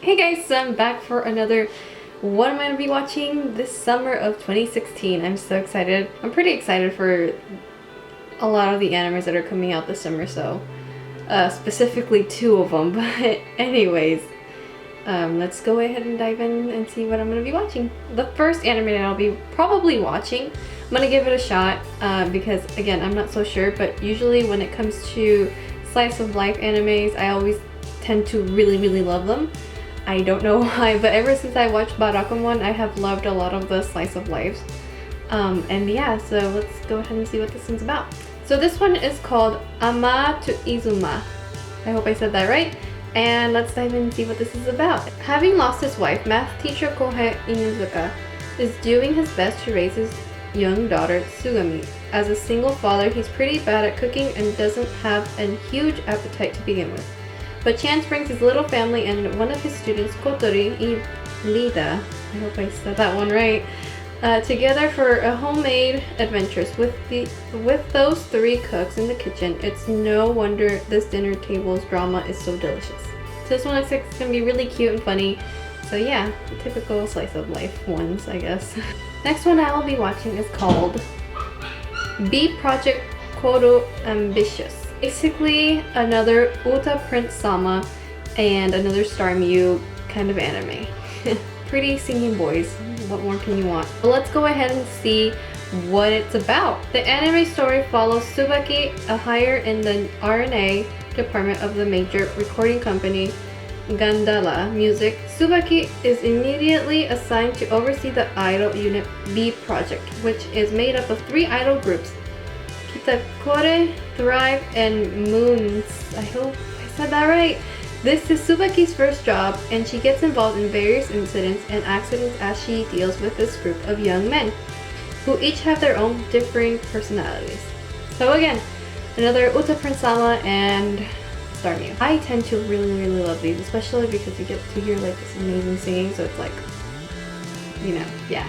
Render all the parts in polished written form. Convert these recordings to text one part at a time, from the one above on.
Hey guys, so I'm back for another what am I going to be watching this summer of 2016. I'm so excited. I'm pretty excited for a lot of the animes that are coming out this summer, so specifically two of them. But anyways, let's go ahead and dive in and see what I'm going to be watching. The first anime that I'll be probably watching, I'm going to give it a shot because again, I'm not so sure, but usually when it comes to slice of life animes, I always tend to really love them. I don't know why, but ever since I watched Barakamon, I have loved a lot of the slice of lives. And yeah, so let's go ahead and see what this one's about. So this one is called Ama to Izuma. I hope I said that right. And let's dive in and see what this is about. Having lost his wife, math teacher Kohei Inuzuka is doing his best to raise his young daughter Tsugami. As a single father, he's pretty bad at cooking and doesn't have a huge appetite to begin with. But chance brings his little family and one of his students, Kotori Lida, I hope I said that one right, together for a homemade adventures. With those three cooks in the kitchen, it's no wonder this dinner table's drama is so delicious. So this one looks like it's gonna be really cute and funny. So yeah, typical slice of life ones, I guess. Next one I will be watching is called B Project Koto Ambitious. Basically another Uta Prince Sama and another Star Mew kind of anime. Pretty singing boys, what more can you want? But let's go ahead and see what it's about. The anime story follows Tsubaki, a hire in the R&A department of the major recording company Gandala Music. Tsubaki is immediately assigned to oversee the idol unit B Project, which is made up of 3 idol groups: Kitakore, Thrive, and Moons. I hope I said that right. This is Tsubaki's first job, and she gets involved in various incidents and accidents as she deals with this group of young men, who each have their own differing personalities. So again, another Uta Prince Sama and Star Mew. I tend to really love these, especially because you get to hear like this amazing singing, so it's like, you know, yeah.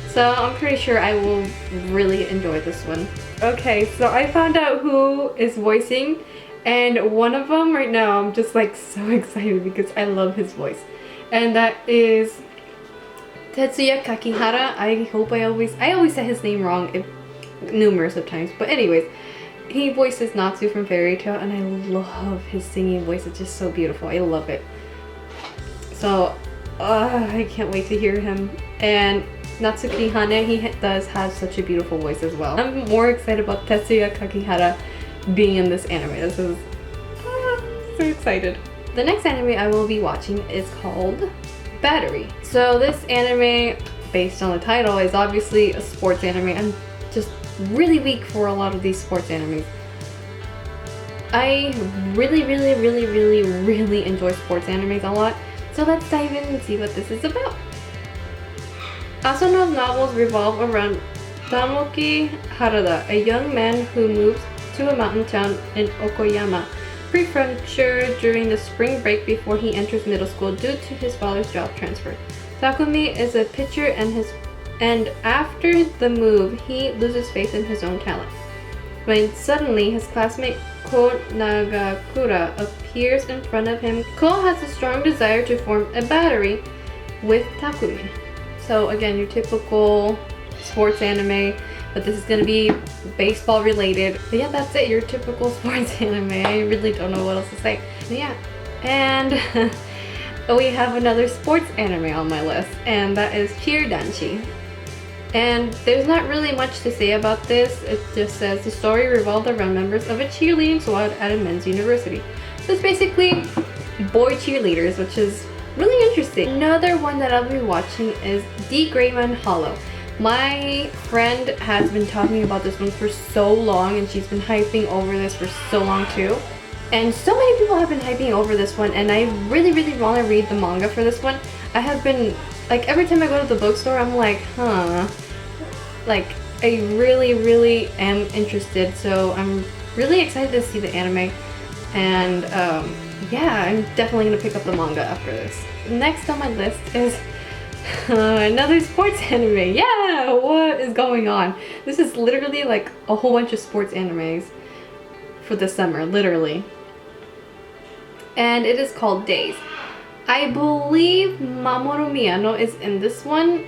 So I'm pretty sure I will really enjoy this one. Okay, so I found out who is voicing, and one of them right now, I'm just like so excited because I love his voice. And that is Tetsuya Kakihara. I always say his name wrong numerous of times. But anyways, he voices Natsu from Fairy Tail, and I love his singing voice. It's just so beautiful. I love it. So I can't wait to hear him. And Natsuki Hane, he does have such a beautiful voice as well. I'm more excited about Tetsuya Kakihara being in this anime. This is so excited. The next anime I will be watching is called Battery. So this anime, based on the title, is obviously a sports anime. I'm just really weak for a lot of these sports animes. I really enjoy sports animes a lot. So let's dive in and see what this is about. Asuno's novels revolve around Tamoki Harada, a young man who moves to a mountain town in Okoyama prefecture during the spring break before he enters middle school due to his father's job transfer. Takumi is a pitcher and after the move, he loses faith in his own talent. When suddenly his classmate Ko Nagakura appears in front of him, Ko has a strong desire to form a battery with Takumi. So again, your typical sports anime, but this is going to be baseball related. But yeah, that's it, your typical sports anime. I really don't know what else to say. But yeah, and we have another sports anime on my list, and that is Cheer Danshi. And there's not really much to say about this. It just says the story revolved around members of a cheerleading squad at a men's university. So it's basically boy cheerleaders, which is really interesting. Another one that I'll be watching is D.Gray-man Hollow. My friend has been talking about this one for so long, and she's been hyping over this for so long too. And so many people have been hyping over this one, and I really want to read the manga for this one. I have been, like, every time I go to the bookstore, I'm like, like, I really am interested. So I'm really excited to see the anime, and yeah, I'm definitely gonna pick up the manga after this. Next on my list is another sports anime. Yeah, what is going on? This is literally like a whole bunch of sports animes for the summer, literally. And it is called Days. I believe Mamoru Miyano is in this one.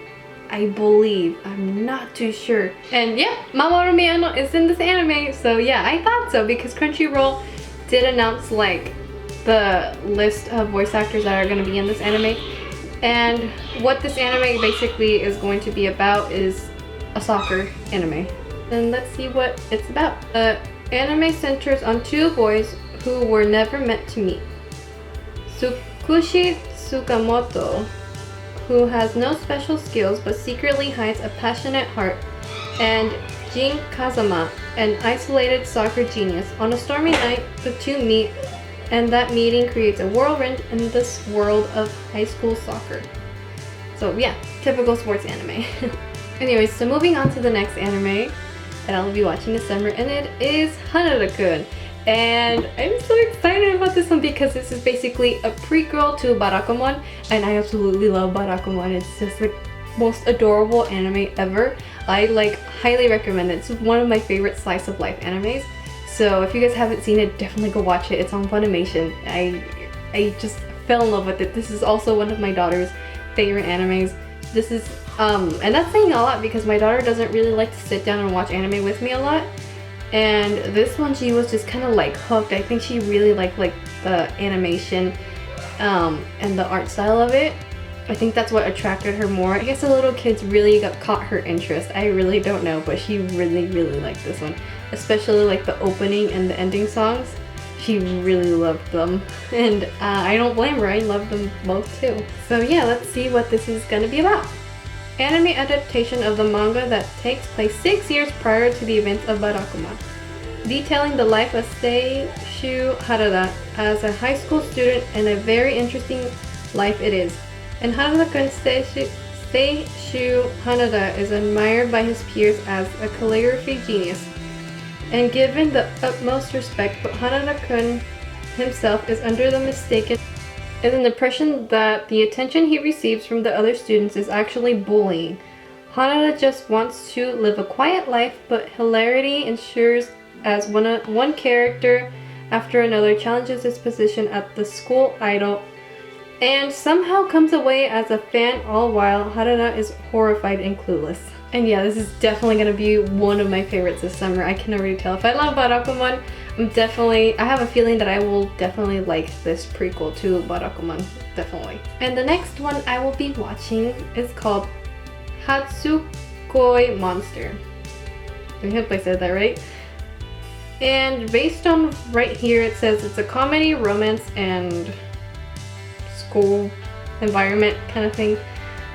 I believe. I'm not too sure. And yeah, Mamoru Miyano is in this anime. So yeah, I thought so because Crunchyroll did announce like the list of voice actors that are going to be in this anime. And what this anime basically is going to be about is a soccer anime. And let's see what it's about. The anime centers on two boys who were never meant to meet. Tsukushi Tsukamoto, who has no special skills but secretly hides a passionate heart, and Jin Kazama, an isolated soccer genius. On a stormy night, the two meet, and that meeting creates a whirlwind in this world of high school soccer. So yeah, typical sports anime. Anyways, so moving on to the next anime that I'll be watching this summer, and it is handa-kun. And I'm so excited about this one because this is basically a prequel to Barakamon, and I absolutely love Barakamon. It's just the most adorable anime ever. I like highly recommend it. It's one of my favorite slice of life animes. So if you guys haven't seen it, definitely go watch it. It's on Funimation. I just fell in love with it. This is also one of my daughter's favorite animes. This is and that's saying a lot because my daughter doesn't really like to sit down and watch anime with me a lot. And this one, she was just kind of like hooked. I think she really liked like the animation and the art style of it. I think that's what attracted her more. I guess the little kids really caught her interest. I really don't know, but she really liked this one. Especially like the opening and the ending songs. She really loved them. And I don't blame her, I love them both too. So yeah, let's see what this is gonna be about. Anime adaptation of the manga that takes place 6 years prior to the events of Barakuman, detailing the life of Seishu Harada as a high school student, and a very interesting life it is. And handa-kun Seishu Hanada is admired by his peers as a calligraphy genius and given the utmost respect, but Hanada-kun himself is under the mistaken is an impression that the attention he receives from the other students is actually bullying. Hanada just wants to live a quiet life, but hilarity ensures as one character after another challenges his position at the school idol and somehow comes away as a fan, all while Hanada is horrified and clueless. And yeah, this is definitely going to be one of my favorites this summer. I can already tell. If I love Barakamon, I have a feeling that I will definitely like this prequel to Barakamon. Definitely. And the next one I will be watching is called Hatsukoi Monster. I hope I said that right. And based on right here, it says it's a comedy, romance, and school environment kind of thing.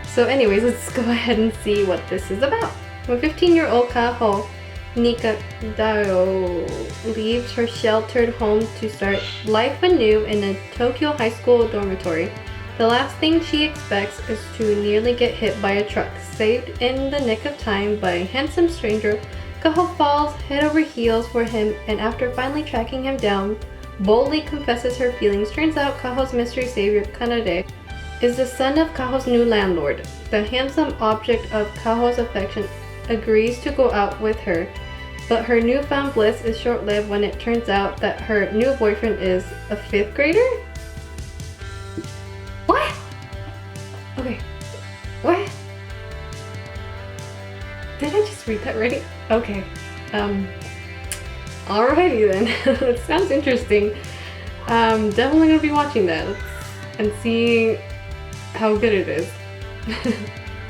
So anyways, let's go ahead and see what this is about. When 15-year-old Kaho Nikadao leaves her sheltered home to start life anew in a Tokyo high school dormitory, the last thing she expects is to nearly get hit by a truck. Saved in the nick of time by a handsome stranger, Kaho falls head over heels for him, and after finally tracking him down, boldly confesses her feelings. Turns out Kaho's mystery savior, Kanade, is the son of Kaho's new landlord. The handsome object of Kaho's affection agrees to go out with her, but her newfound bliss is short-lived when it turns out that her new boyfriend is a 5th grader? What? Okay. What? Did I just read that right? Okay. Alrighty then. That sounds interesting. Definitely gonna be watching that and seeing how good it is.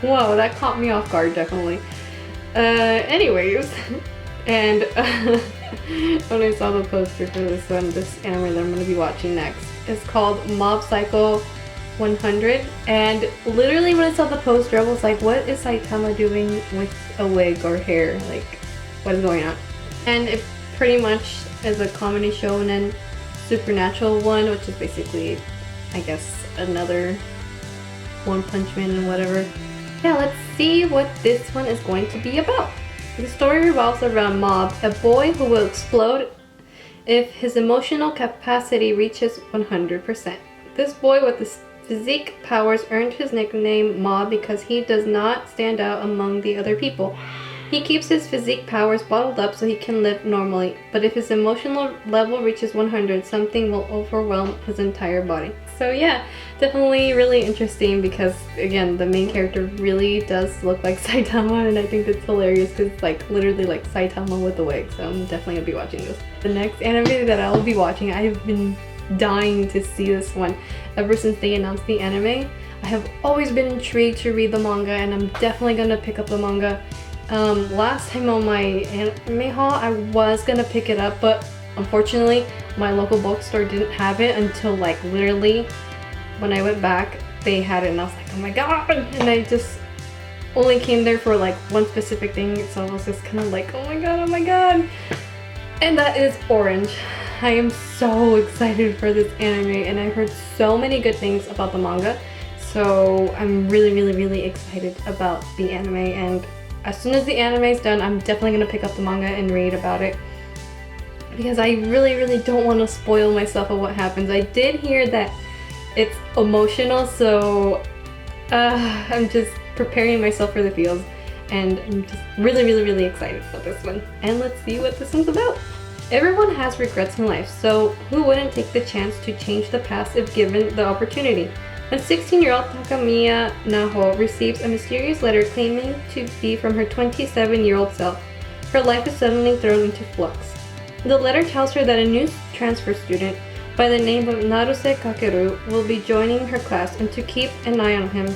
Whoa, that caught me off guard, definitely. Anyways, and when I saw the poster for this anime that I'm gonna be watching next, is called Mob Psycho 100, and literally when I saw the poster, I was like, what is Saitama doing with a wig or hair? Like, what is going on? And it pretty much is a comedy shonen supernatural one, which is basically, I guess, another One Punch Man and whatever. Yeah, let's see what this one is going to be about. The story revolves around Mob, a boy who will explode if his emotional capacity reaches 100%. This boy with his physique powers earned his nickname Mob because he does not stand out among the other people. He keeps his physique powers bottled up so he can live normally, but if his emotional level reaches 100, something will overwhelm his entire body. So yeah, definitely really interesting because again, the main character really does look like Saitama, and I think it's hilarious because it's like literally like Saitama with a wig. So I'm definitely gonna be watching this. The next anime that I will be watching, I've been dying to see this one ever since they announced the anime. I have always been intrigued to read the manga, and I'm definitely gonna pick up the manga. Last time on my anime haul, I was gonna pick it up, but unfortunately my local bookstore didn't have it until like literally when I went back they had it, and I was like, oh my god, and I just only came there for like one specific thing, so I was just kind of like, oh my god, and that is Orange. I am so excited for this anime, and I've heard so many good things about the manga, so I'm really excited about the anime, and as soon as the anime is done, I'm definitely gonna pick up the manga and read about it because I really don't want to spoil myself of what happens. I did hear that it's emotional, so I'm just preparing myself for the feels, and I'm just really excited about this one. And let's see what this one's about. Everyone has regrets in life, so who wouldn't take the chance to change the past if given the opportunity? When 16-year-old Takamiya Naho receives a mysterious letter claiming to be from her 27-year-old self, her life is suddenly thrown into flux. The letter tells her that a new transfer student by the name of Naruse Kakeru will be joining her class and to keep an eye on him.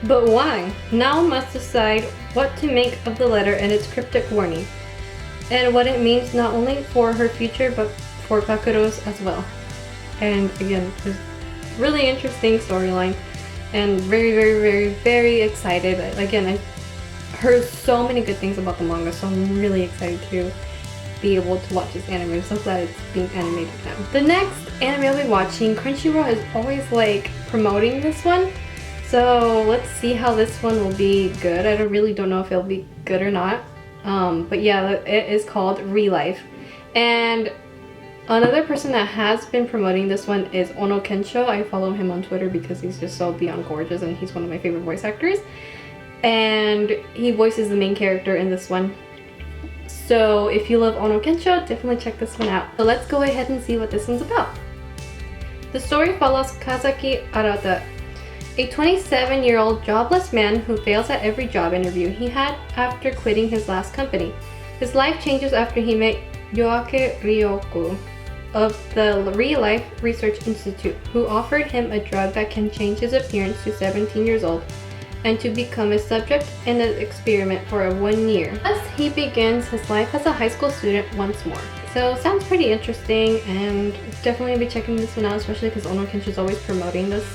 But why? Nao must decide what to make of the letter and its cryptic warning, and what it means not only for her future but for Kakeru's as well. And again, it's really interesting storyline, and very excited. Again, I heard so many good things about the manga, so I'm really excited to be able to watch this anime. I'm so glad it's being animated now. The next anime I'll be watching, Crunchyroll is always like promoting this one, so let's see how this one will be good. I really don't know if it'll be good or not, but yeah, it is called Relife. And another person that has been promoting this one is Ono Kensho. I follow him on Twitter because he's just so beyond gorgeous, and he's one of my favorite voice actors, and he voices the main character in this one. So if you love Ono Kensho, definitely check this one out. So let's go ahead and see what this one's about. The story follows Kazaki Arata, a 27-year-old jobless man who fails at every job interview he had after quitting his last company. His life changes after he met Yoake Ryoko of the Real Life Research Institute, who offered him a drug that can change his appearance to 17 years old and to become a subject in an experiment for 1 year. Thus, he begins his life as a high school student once more. So, sounds pretty interesting, and definitely be checking this one out, especially because Ono Kensho is always promoting this,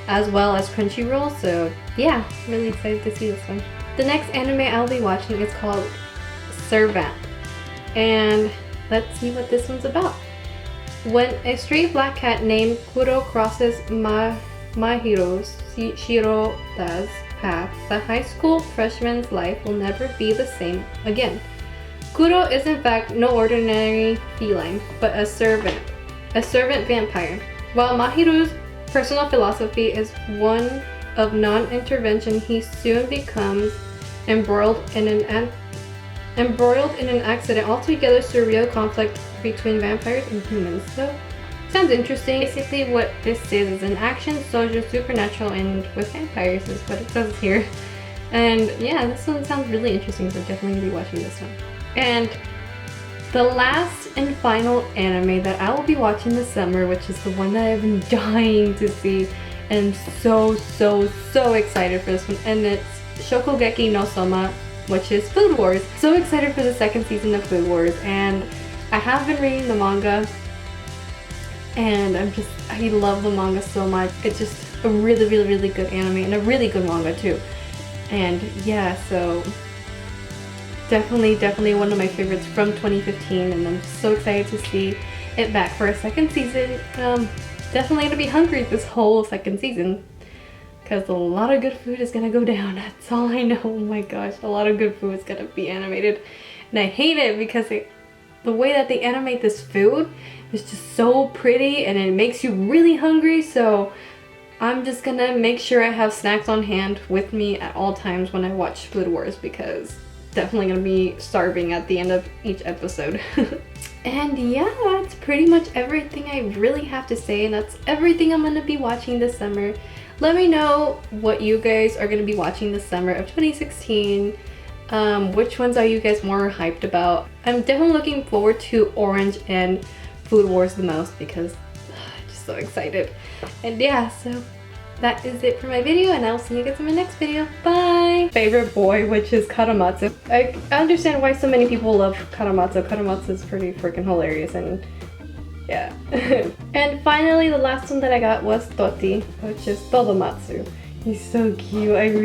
as well as Crunchyroll. So yeah, really excited to see this one. The next anime I'll be watching is called Servant, and let's see what this one's about. When a stray black cat named Kuro crosses Mahiro Shiroda's path, the high school freshman's life will never be the same again. Kuro is in fact no ordinary feline, but a servant vampire. While Mahiru's personal philosophy is one of non-intervention, he soon becomes embroiled in an accident, altogether surreal conflict between vampires and humans. So, sounds interesting. Basically what this is an action, social, supernatural, and with vampires is what it says here. And yeah, this one sounds really interesting, so definitely gonna be watching this one. And the last and final anime that I will be watching this summer, which is the one that I've been dying to see, and so excited for this one, and it's Shokugeki no Soma, which is Food Wars. So excited for the second season of Food Wars, and I have been reading the manga, and I love the manga so much. It's just a really good anime, and a really good manga too. And yeah, so definitely one of my favorites from 2015, and I'm so excited to see it back for a second season. Definitely gonna be hungry this whole second season because a lot of good food is gonna go down. That's all I know. Oh my gosh, a lot of good food is gonna be animated, and I hate it because the way that they animate this food is just so pretty, and it makes you really hungry. So I'm just gonna make sure I have snacks on hand with me at all times when I watch Food Wars, because definitely gonna be starving at the end of each episode. And yeah, that's pretty much everything I really have to say, and that's everything I'm gonna be watching this summer. Let me know what you guys are gonna be watching this summer of 2016. Which ones are you guys more hyped about? I'm definitely looking forward to Orange and Food Wars the most because I'm just so excited. And yeah, so that is it for my video, and I'll see you guys in my next video. Bye! Favorite boy, which is Karamatsu. I understand why so many people love Karamatsu. Karamatsu is pretty freaking hilarious, and yeah. And finally, the last one that I got was Toti, which is Todomatsu. He's so cute.